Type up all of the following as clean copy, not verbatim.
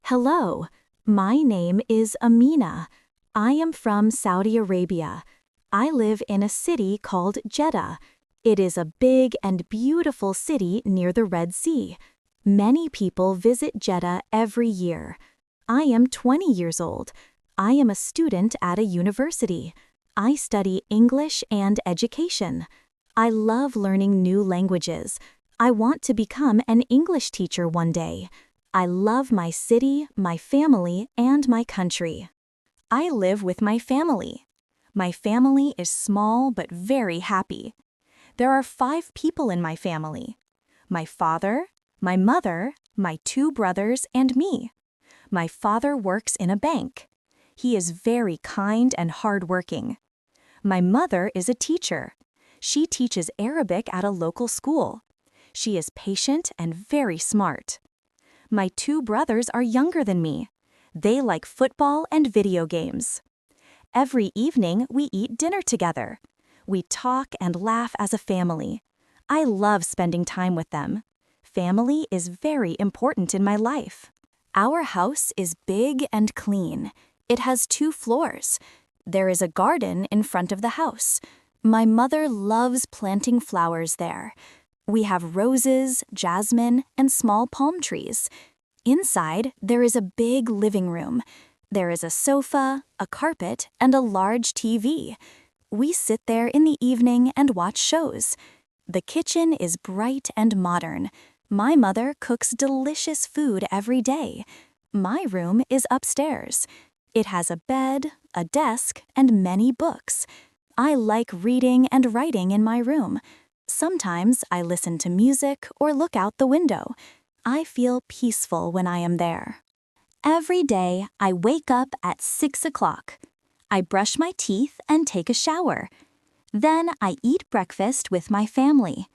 Hello, my name is Amina. I am from Saudi Arabia. I live in a city called Jeddah. It is a big and beautiful city near the Red Sea. Many people visit Jeddah every year. I am 20 years old. I am a student at a university. I study English and education. I love learning new languages. I want to become an English teacher one day. I love my city, my family, and my country. I live with my family. My family is small but very happy. There are 5 people in my family. My father, my mother, my 2 brothers, and me. My father works in a bank. He is very kind and hardworking. My mother is a teacher. She teaches Arabic at a local school. She is patient and very smart. My 2 brothers are younger than me. They like football and video games. Every evening, we eat dinner together. We talk and laugh as a family. I love spending time with them. Family is very important in my life. Our house is big and clean. It has 2 floors. There is a garden in front of the house. My mother loves planting flowers there. We have roses, jasmine, and small palm trees. Inside, there is a big living room. There is a sofa, a carpet, and a large TV. We sit there in the evening and watch shows. The kitchen is bright and modern. My mother cooks delicious food every day. My room is upstairs. It has a bed, a desk, and many books. I like reading and writing in my room. Sometimes I listen to music or look out the window. I feel peaceful when I am there. Every day, I wake up at 6 o'clock. I brush my teeth and take a shower. Then I eat breakfast with my family.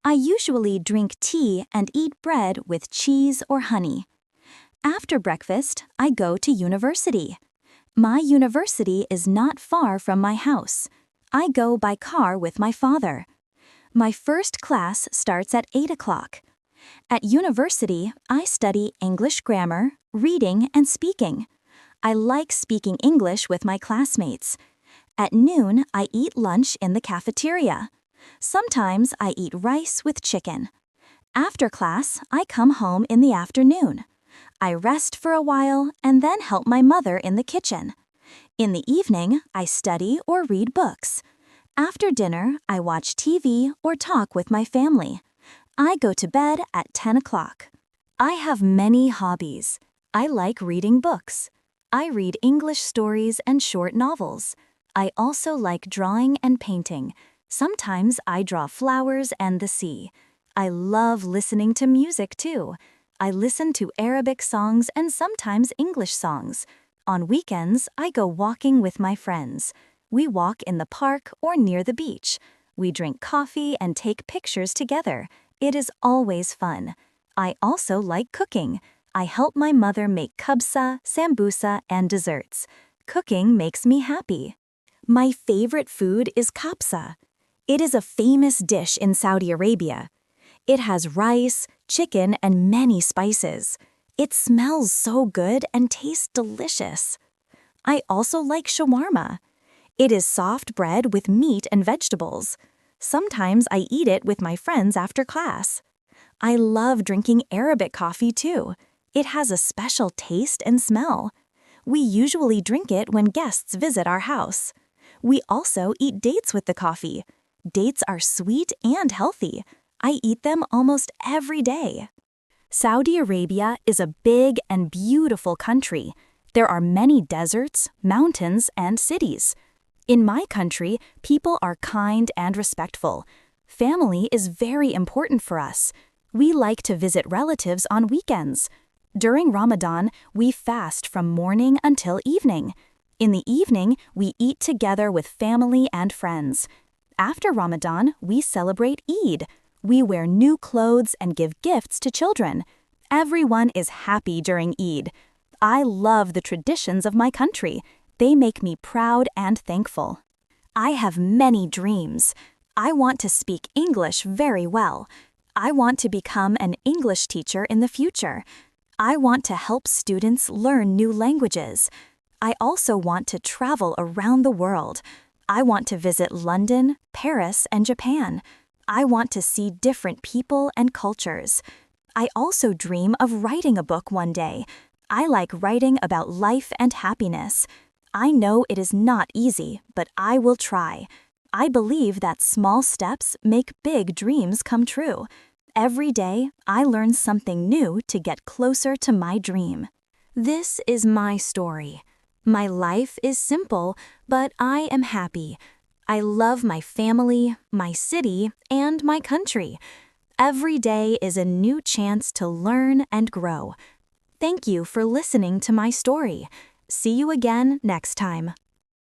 I usually drink tea and eat bread with cheese or honey. After breakfast, I go to university. My university is not far from my house. I go by car with my father. My first class starts at 8 o'clock. At university, I study English grammar, reading, and speaking. I like speaking English with my classmates. At noon, I eat lunch in the cafeteria. Sometimes I eat rice with chicken. After class, I come home in the afternoon. I rest for a while and then help my mother in the kitchen. In the evening, I study or read books. After dinner, I watch TV or talk with my family. I go to bed at 10 o'clock. I have many hobbies. I like reading books. I read English stories and short novels. I also like drawing and painting. Sometimes I draw flowers and the sea. I love listening to music too. I listen to Arabic songs and sometimes English songs. On weekends, I go walking with my friends. We walk in the park or near the beach. We drink coffee and take pictures together. It is always fun. I also like cooking. I help my mother make kabsa, sambusa, and desserts. Cooking makes me happy. My favorite food is kabsa. It is a famous dish in Saudi Arabia. It has rice, chicken, and many spices. It smells so good and tastes delicious. I also like shawarma. It is soft bread with meat and vegetables. Sometimes I eat it with my friends after class. I love drinking Arabic coffee too. It has a special taste and smell. We usually drink it when guests visit our house. We also eat dates with the coffee. Dates are sweet and healthy. I eat them almost every day. Saudi Arabia is a big and beautiful country. There are many deserts, mountains, and cities. In my country, people are kind and respectful. Family is very important for us. We like to visit relatives on weekends. During Ramadan, we fast from morning until evening. In the evening, we eat together with family and friends. After Ramadan, we celebrate Eid. We wear new clothes and give gifts to children. Everyone is happy during Eid. I love the traditions of my country. They make me proud and thankful. I have many dreams. I want to speak English very well. I want to become an English teacher in the future. I want to help students learn new languages. I also want to travel around the world. I want to visit London, Paris, and Japan. I want to see different people and cultures. I also dream of writing a book one day. I like writing about life and happiness. I know it is not easy, but I will try. I believe that small steps make big dreams come true. Every day, I learn something new to get closer to my dream. This is my story. My life is simple, but I am happy. I love my family, my city, and my country. Every day is a new chance to learn and grow. Thank you for listening to my story. See you again next time.